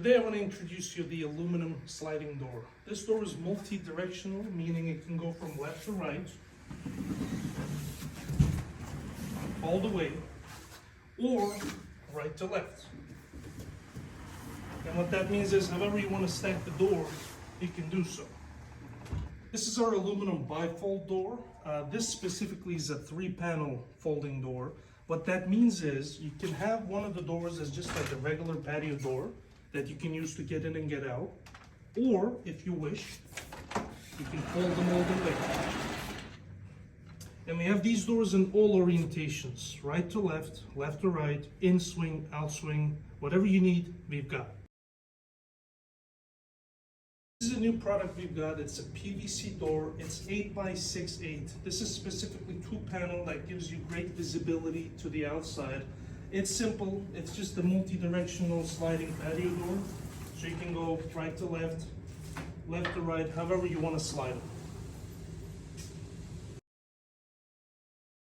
Today I want to introduce you to the aluminum sliding door. This door is multi-directional, meaning it can go from left to right, all the way, or right to left. And what that means is, however you want to stack the door, you can do so. This is our aluminum bifold door. This specifically is a 3-panel folding door. What that means is, you can have one of the doors as just like a regular patio door that you can use to get in and get out, or if you wish, you can fold them all the way. And we have these doors in all orientations, right to left, left to right, in swing, out swing, whatever you need, we've got. This is a new product we've got. It's a PVC door. It's 8 by 6'8". This is specifically 2-panel that gives you great visibility to the outside. It's simple. It's just a multi-directional sliding patio door. So you can go right to left, left to right, however you want to slide it.